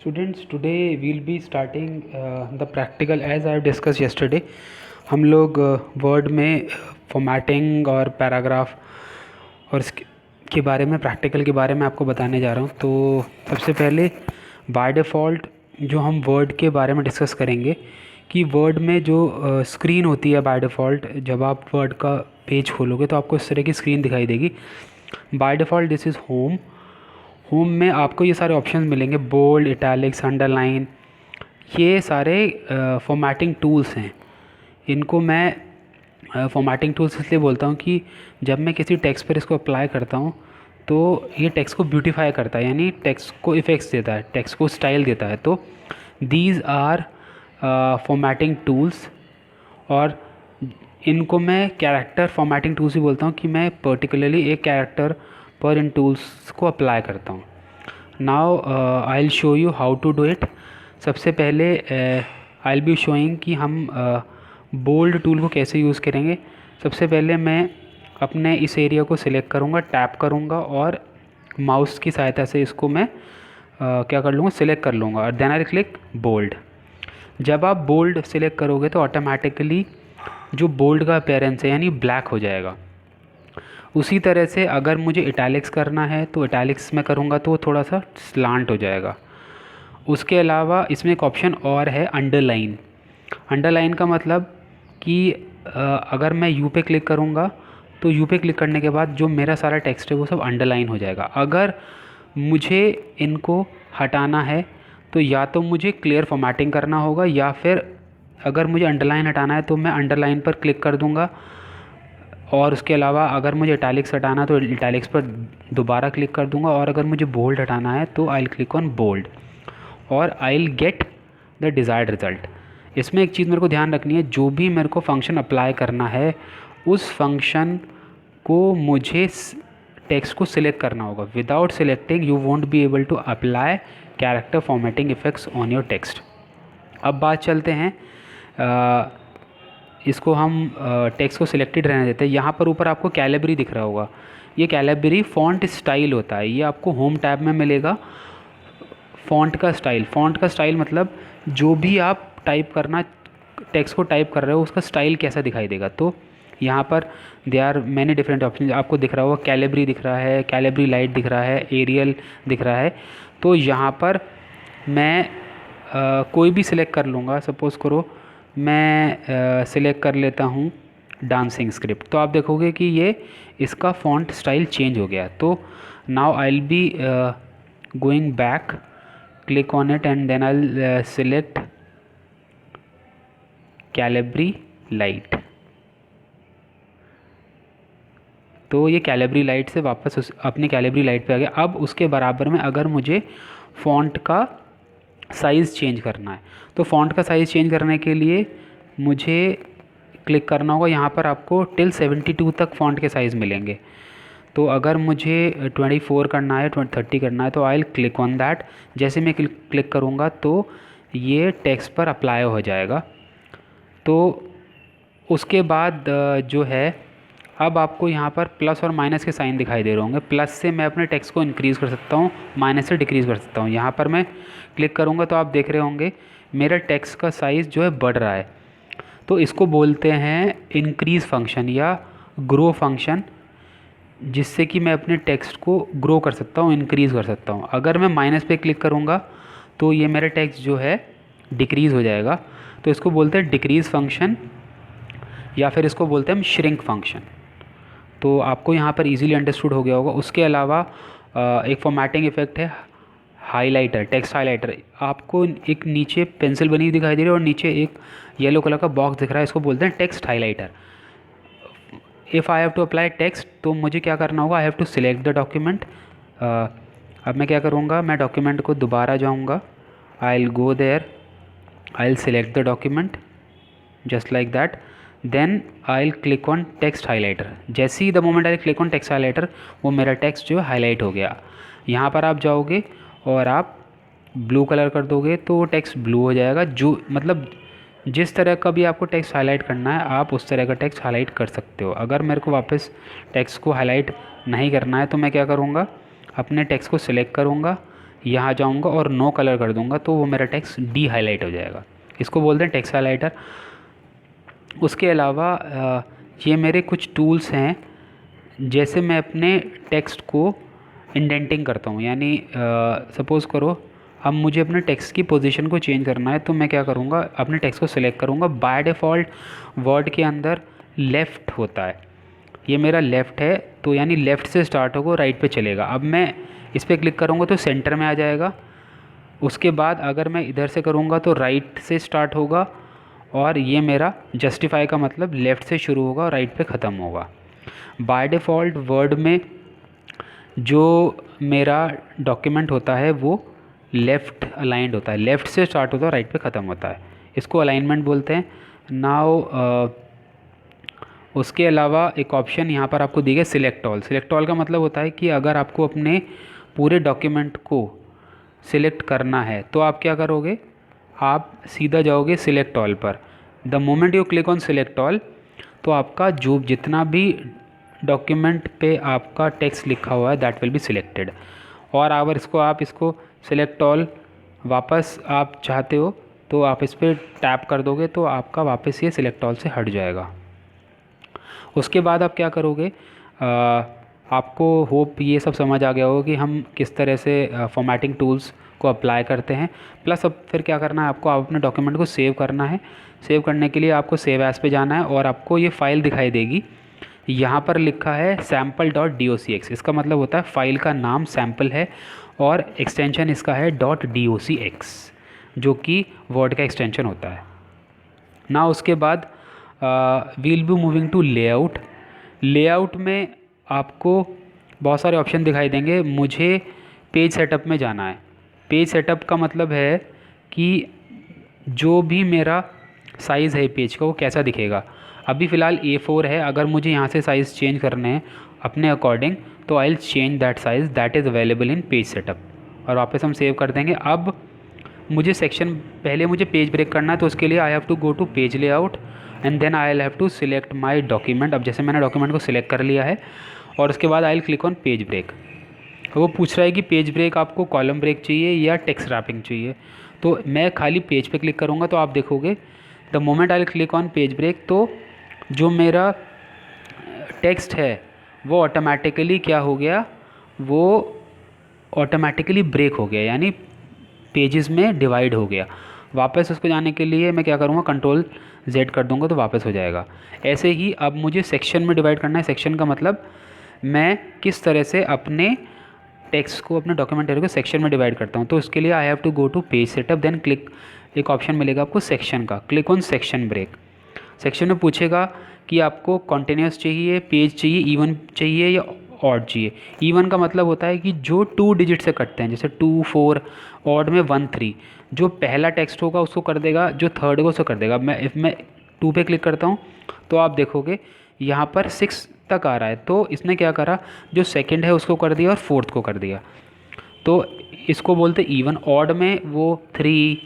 Students, today we'll be starting the practical as I have discussed yesterday. हम लोग word में formatting और paragraph और इसके के बारे में प्रैक्टिकल के बारे में आपको बताने जा रहा हूँ। तो सबसे पहले बाय डिफ़ॉल्ट जो हम वर्ड के बारे में डिस्कस करेंगे कि वर्ड में जो स्क्रीन होती है बाय डिफ़ॉल्ट, जब आप वर्ड का पेज खोलोगे तो आपको इस तरह की स्क्रीन दिखाई देगी। By default this is home. Home में आपको ये सारे ऑप्शंस मिलेंगे, बोल्ड, इटैलिक्स, अंडरलाइन। ये सारे फॉर्मेटिंग टूल्स हैं। इनको मैं फॉर्मेटिंग टूल्स इसलिए बोलता हूँ कि जब मैं किसी टेक्स्ट पर इसको अप्लाई करता हूँ तो ये टेक्स्ट को ब्यूटीफाई करता है, यानी टेक्स्ट को इफ़ेक्ट्स देता है, टेक्स्ट को स्टाइल देता है। तो दीज आर फॉर्मेटिंग टूल्स, और इनको मैं कैरेक्टर फॉर्मेटिंग टूल्स भी बोलता हूँ कि मैं पर्टिकुलरली एक कैरेक्टर पर इन टूल्स को अप्लाई करता हूँ। Now I will show you how to do it. सबसे पहले आई विल बी शोइंग कि हम बोल्ड टूल को कैसे यूज़ करेंगे। सबसे पहले मैं अपने इस एरिया को सिलेक्ट करूँगा, टैप करूँगा और माउस की सहायता से इसको मैं क्या कर लूँगा, सिलेक्ट कर लूँगा, और देन आई क्लिक बोल्ड। जब आप बोल्ड सिलेक्ट करोगे तो ऑटोमेटिकली जो बोल्ड का अपीयरेंस है यानी ब्लैक हो जाएगा। उसी तरह से अगर मुझे इटैलिक्स करना है तो इटैलिक्स में करूँगा तो थोड़ा सा स्लांट हो जाएगा। उसके अलावा इसमें एक ऑप्शन और है, अंडरलाइन। अंडरलाइन का मतलब कि अगर मैं यू पे क्लिक करूँगा तो यू पे क्लिक करने के बाद जो मेरा सारा टेक्स्ट है वो सब अंडरलाइन हो जाएगा। अगर मुझे इनको हटाना है तो या तो मुझे क्लियर फॉर्मेटिंग करना होगा, या फिर अगर मुझे अंडरलाइन हटाना है तो मैं अंडरलाइन पर क्लिक कर दूँगा, और उसके अलावा अगर मुझे इटैलिक्स हटाना है तो इटैलिक्स पर दोबारा क्लिक कर दूंगा, और अगर मुझे बोल्ड हटाना है तो I will click on bold और I will get the desired result. इसमें एक चीज़ मेरे को ध्यान रखनी है, जो भी मेरे को फंक्शन अप्लाई करना है उस फंक्शन को मुझे टेक्स्ट को सिलेक्ट करना होगा। Without selecting you won't be able to apply character formatting effects on your text. अब बात चलते हैं, इसको हम टेक्स्ट को सिलेक्टेड रहने देते हैं। यहाँ पर ऊपर आपको कैलिबरी दिख रहा होगा, ये कैलिबरी फ़ॉन्ट स्टाइल होता है। ये आपको होम टैब में मिलेगा। फ़ॉन्ट का स्टाइल मतलब जो भी आप टाइप करना, टेक्स्ट को टाइप कर रहे हो उसका स्टाइल कैसा दिखाई देगा। तो यहाँ पर there are many different option आपको दिख रहा होगा। कैलिबरी दिख रहा है, कैलिबरी लाइट दिख रहा है, एरियल दिख रहा है। तो यहाँ पर मैं कोई भी सिलेक्ट कर लूँगा। सपोज़ करो मैं सिलेक्ट कर लेता हूँ डांसिंग स्क्रिप्ट, तो आप देखोगे कि ये इसका फ़ॉन्ट स्टाइल चेंज हो गया। तो now I will be going back, click on it and then I will select Calibri light. तो ये कैलिबरी लाइट से वापस अपनी कैलिबरी लाइट पे आ गया। अब उसके बराबर में अगर मुझे फ़ॉन्ट का साइज़ चेंज करना है तो फ़ॉन्ट का साइज़ चेंज करने के लिए मुझे क्लिक करना होगा। यहाँ पर आपको टिल 72 तक फ़ॉन्ट के साइज़ मिलेंगे। तो अगर मुझे 24 करना है, 30 करना है तो I will click on that. जैसे मैं क्लिक करूँगा तो ये टेक्स्ट पर अप्लाई हो जाएगा। तो उसके बाद जो है, अब आपको यहाँ पर प्लस और माइनस के साइन दिखाई दे रहे होंगे। प्लस से मैं अपने टेक्स्ट को इंक्रीज़ कर सकता हूँ, माइनस से डिक्रीज़ कर सकता हूँ। यहाँ पर मैं क्लिक करूँगा तो आप देख रहे होंगे मेरा टेक्स्ट का साइज़ जो है बढ़ रहा है। तो इसको बोलते हैं इंक्रीज़ फंक्शन या ग्रो फंक्शन, जिससे कि मैं अपने टेक्स्ट को ग्रो कर सकता हूँ, इंक्रीज़ कर सकता हूँ। अगर मैं माइनस पे क्लिक करूँगा तो ये मेरा टेक्स्ट जो है डिक्रीज़ हो जाएगा। तो इसको बोलते हैं डिक्रीज़ फंक्शन, या फिर इसको बोलते हैं हम श्रिंक फंक्शन। तो आपको यहाँ पर इजीली अंडरस्टूड हो गया होगा। उसके अलावा एक फॉर्मेटिंग इफेक्ट है हाइलाइटर, टेक्स्ट हाइलाइटर। आपको एक नीचे पेंसिल बनी हुई दिखाई दे रही है और नीचे एक येलो कलर का बॉक्स दिख रहा है, इसको बोलते हैं text highlighter. If I have to apply text तो मुझे क्या करना होगा, I have to select the document. अब मैं क्या करूँगा, मैं डॉक्यूमेंट को दोबारा जाऊँगा, I will go there, I will select the document just like that, then I will click on text highlighter. जैसे ही the moment I click on text highlighter वो मेरा टेक्स्ट जो है हाईलाइट हो गया। यहाँ पर आप जाओगे और आप ब्लू कलर कर दोगे तो टेक्स्ट ब्लू हो जाएगा। जो मतलब जिस तरह का भी आपको टेक्स्ट हाईलाइट करना है आप उस तरह का टेक्स्ट हाईलाइट कर सकते हो। अगर मेरे को वापस टेक्स्ट को हाईलाइट नहीं करना है तो मैं क्या करूँगा, अपने टेक्स्ट को सिलेक्ट करूँगा, यहाँ जाऊँगा और नो कलर कर दूँगा तो वो मेरा टेक्स्ट डी हाईलाइट हो जाएगा। इसको बोलते हैं टेक्स्ट हाईलाइटर। उसके अलावा ये मेरे कुछ टूल्स हैं, जैसे मैं अपने टेक्स्ट को इंडेंटिंग करता हूँ, यानी सपोज़ करो अब मुझे अपने टेक्स्ट की पोजीशन को चेंज करना है, तो मैं क्या करूँगा, अपने टेक्स्ट को सिलेक्ट करूँगा। बाय डिफ़ॉल्ट वर्ड के अंदर लेफ़्ट होता है, ये मेरा लेफ़्ट है, तो यानी लेफ़्ट से स्टार्ट होगा राइट पे चलेगा। अब मैं इस पर क्लिक करूँगा तो सेंटर में आ जाएगा। उसके बाद अगर मैं इधर से करूँगा तो राइट से स्टार्ट होगा, और ये मेरा जस्टिफाई का मतलब लेफ़्ट से शुरू होगा और राइट पे ख़त्म होगा। बाय डिफ़ॉल्ट वर्ड में जो मेरा डॉक्यूमेंट होता है वो लेफ़्ट अलाइंड होता है, लेफ़्ट से स्टार्ट होता है राइट पे ख़त्म होता है, इसको अलाइनमेंट बोलते हैं। नाउ उसके अलावा एक ऑप्शन यहाँ पर आपको दी गई सिलेक्ट ऑल। सिलेक्ट ऑल का मतलब होता है कि अगर आपको अपने पूरे डॉक्यूमेंट को सिलेक्ट करना है तो आप क्या करोगे, आप सीधा जाओगे सिलेक्ट ऑल पर। The moment you click on select all तो आपका जो जितना भी डॉक्यूमेंट पे आपका टेक्स्ट लिखा हुआ है दैट विल बी सिलेक्टेड। और अगर आप इसको सिलेक्ट ऑल वापस आप चाहते हो तो आप इस पर टैप कर दोगे तो आपका वापस ये सिलेक्ट ऑल से हट जाएगा। उसके बाद आप क्या करोगे, आपको होप ये सब समझ आ गया होगा कि हम किस तरह से फॉर्मेटिंग टूल्स को अप्लाई करते हैं। प्लस अब फिर क्या करना है आपको, आप अपने डॉक्यूमेंट को सेव करना है। सेव करने के लिए आपको सेव एज़ पे जाना है और आपको ये फ़ाइल दिखाई देगी, यहाँ पर लिखा है sample.docx। इसका मतलब होता है फ़ाइल का नाम सैम्पल है और एक्सटेंशन इसका है .docx, जो कि वर्ड का एक्सटेंशन होता है ना। उसके बाद we'll be moving to layout. Layout में आपको बहुत सारे ऑप्शन दिखाई देंगे। मुझे पेज सेटअप में जाना है। पेज सेटअप का मतलब है कि जो भी मेरा साइज़ है पेज का वो कैसा दिखेगा। अभी फ़िलहाल A4 है, अगर मुझे यहाँ से साइज़ चेंज करने हैं अपने अकॉर्डिंग तो I will change that size that is available in page setup, और वापस हम सेव कर देंगे। अब मुझे सेक्शन, पहले मुझे पेज ब्रेक करना है तो उसके लिए I have to go to page layout and then I will have to select my document. अब जैसे मैंने डॉक्यूमेंट को सिलेक्ट कर लिया है और उसके बाद I will click on page break. वो पूछ रहा है कि पेज ब्रेक आपको कॉलम ब्रेक चाहिए या टेक्स्ट रैपिंग चाहिए, तो मैं खाली पेज पे क्लिक करूँगा तो आप देखोगे the moment I will click on page break तो जो मेरा टेक्स्ट है वो ऑटोमेटिकली क्या हो गया, वो ऑटोमेटिकली ब्रेक हो गया, यानी पेजेस में डिवाइड हो गया। वापस उसको जाने के लिए मैं क्या करूँगा, Ctrl+Z कर दूँगा तो वापस हो जाएगा। ऐसे ही अब मुझे सेक्शन में डिवाइड करना है। सेक्शन का मतलब मैं किस तरह से अपने टेक्स्ट को, अपने डॉक्यूमेंटरी को सेक्शन में डिवाइड करता हूँ। तो उसके लिए I have to go to page setup, then click, एक ऑप्शन मिलेगा आपको सेक्शन का, click on section break. Section में पूछेगा कि आपको कॉन्टिन्यूस चाहिए, पेज चाहिए, इवन चाहिए या ऑड चाहिए। इवन का मतलब होता है कि जो 2 डिजिट से कटते हैं, जैसे 2, 4, ऑड में 1, 3। जो पहला टेक्स्ट होगा उसको कर देगा, जो थर्ड होगा उसको कर देगा। मैं 2 पे क्लिक करता हूँ तो आप देखोगे यहाँ पर 6 तक आ रहा है, तो इसने क्या करा, जो सेकंड है उसको कर दिया और फोर्थ को कर दिया, तो इसको बोलते इवन। ऑड में वो 3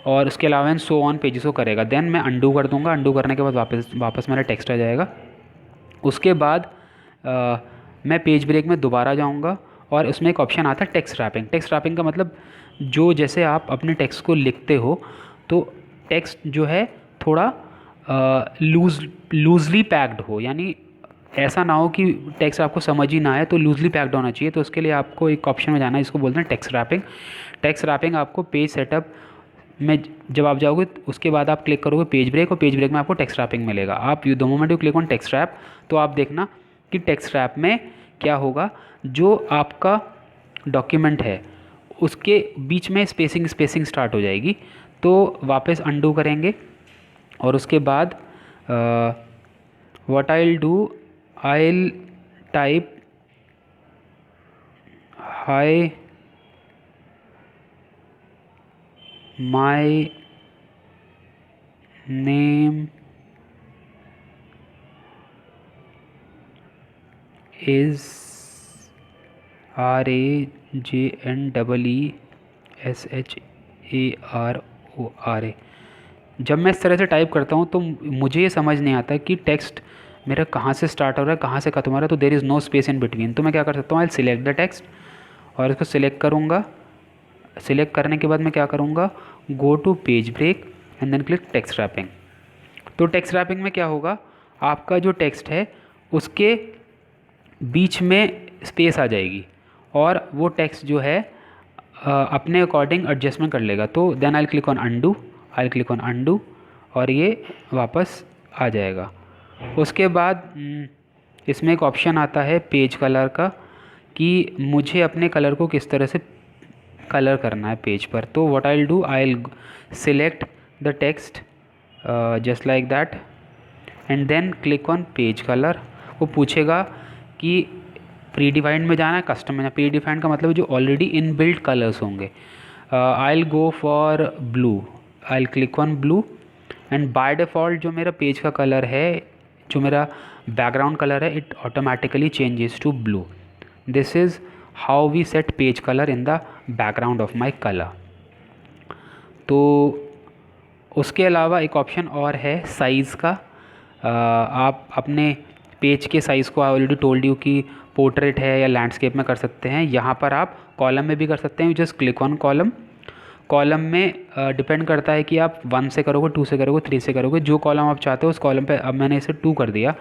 और उसके अलावा सो ऑन पेजेस को करेगा। देन मैं अंडू कर दूंगा, अंडू करने के बाद वापस मेरा टेक्स्ट आ जाएगा। उसके बाद मैं पेज ब्रेक में दोबारा जाऊंगा और उसमें एक ऑप्शन आता है टेक्स्ट रैपिंग। टेक्स्ट रैपिंग का मतलब जो, जैसे आप अपने टेक्स्ट को लिखते हो तो टेक्स्ट जो है थोड़ा लूजली पैक्ड हो, यानी ऐसा ना हो कि टेक्स्ट आपको समझ ही ना आए, तो लूजली पैक्ड होना चाहिए। तो उसके लिए आपको एक ऑप्शन में जाना है, इसको बोलते हैं टेक्स्ट रैपिंग। टेक्स्ट रैपिंग आपको पेज सेटअप में जब आप जाओगे उसके बाद आप क्लिक करोगे पेज ब्रेक, और पेज ब्रेक में आपको टेक्स्ट रैपिंग मिलेगा। आप the moment you click on text rap तो आप देखना कि टेक्स्ट रैप में क्या होगा, जो आपका डॉक्यूमेंट है उसके बीच में स्पेसिंग स्टार्ट हो जाएगी। तो वापस अंडू करेंगे और उसके बाद what I will do, I will type high my name is RAJNEESHARORA। जब मैं इस तरह से टाइप करता हूँ तो मुझे ये समझ नहीं आता कि टेक्स्ट मेरा कहाँ से स्टार्ट हो रहा है, कहाँ से खत्म हो रहा है, तो there is no space in between. तो मैं क्या कर सकता हूँ, आई सिलेक्ट द टेक्स्ट और इसको सिलेक्ट करूँगा। सिलेक्ट करने के बाद मैं क्या करूँगा, go to page break and then click text wrapping. तो टेक्स्ट रैपिंग में क्या होगा, आपका जो टेक्स्ट है उसके बीच में स्पेस आ जाएगी और वो टेक्स्ट जो है अपने अकॉर्डिंग एडजस्टमेंट कर लेगा। तो then I click on undo, I click on undo और ये वापस आ जाएगा। उसके बाद इसमें एक ऑप्शन आता है पेज कलर का कि मुझे अपने कलर को किस तरह से कलर करना है पेज पर। तो what I will do, I will select the text just like that and then click on page colour. वो पूछेगा कि प्री डिफाइंड में जाना है कस्टम में। प्री डिफाइंड का मतलब जो ऑलरेडी इन बिल्ट कलर्स होंगे। I will go for blue, I will click on blue and by default जो मेरा पेज का कलर है, जो मेरा बैकग्राउंड कलर है, it automatically changes to blue. This is how we set page colour in the background of my colour. तो उसके अलावा एक ऑप्शन और है साइज़ का। आप अपने पेज के साइज़ को, आई ऑलरेडी टोल्ड यू कि पोर्ट्रेट है या लैंडस्केप में कर सकते हैं। यहाँ पर आप कॉलम में भी कर सकते हैं, just click on column. Column में डिपेंड करता है कि आप 1 से करोगे, 2 से करोगे, 3 से करोगे, जो कॉलम आप चाहते हो उस कॉलम पे। अब मैंने इसे 2 कर दिया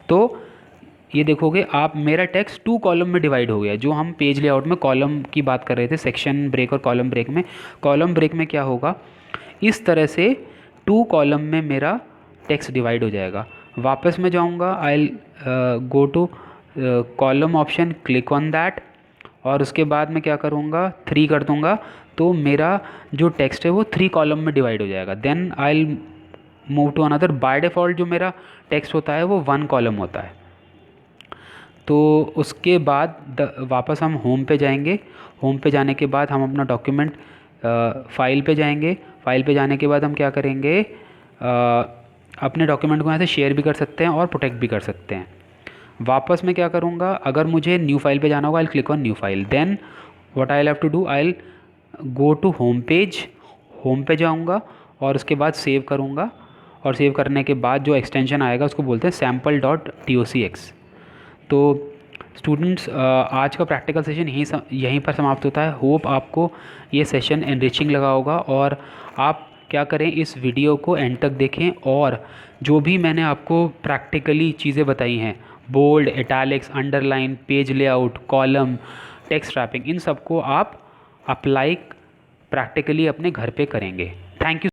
तो ये देखोगे आप मेरा टेक्स्ट 2 कॉलम में डिवाइड हो गया। जो हम पेज लेआउट में कॉलम की बात कर रहे थे, सेक्शन ब्रेक और कॉलम ब्रेक में, कॉलम ब्रेक में क्या होगा, इस तरह से 2 कॉलम में मेरा टेक्स्ट डिवाइड हो जाएगा। वापस मैं जाऊँगा, I go to column option, click on that और उसके बाद मैं क्या करूँगा, 3 कर दूँगा तो मेरा जो टेक्स्ट है वो 3 कॉलम में डिवाइड हो जाएगा। Then I will move to another. By default जो मेरा टेक्स्ट होता है वो 1 कॉलम होता है। तो उसके बाद वापस हम होम पे जाएंगे। होम पे जाने के बाद हम अपना डॉक्यूमेंट फाइल पे जाएंगे। फाइल पे जाने के बाद हम क्या करेंगे, अपने डॉक्यूमेंट को यहाँ से शेयर भी कर सकते हैं और प्रोटेक्ट भी कर सकते हैं। वापस मैं क्या करूँगा, अगर मुझे न्यू फाइल पे जाना होगा, I click on new file. Then what I have to do, I go to home page. Home पे जाऊँगा और उसके बाद सेव करूँगा और सेव करने के बाद जो एक्सटेंशन आएगा उसको बोलते हैं sample.docx। तो स्टूडेंट्स, आज का प्रैक्टिकल सेशन यहीं पर समाप्त होता है। होप आपको ये सेशन एनरिचिंग लगा होगा और आप क्या करें, इस वीडियो को एंड तक देखें और जो भी मैंने आपको प्रैक्टिकली चीज़ें बताई हैं, bold, italics, underline, page layout, column, text wrapping, इन सबको आप अप्लाई प्रैक्टिकली अपने घर पे करेंगे। Thank you.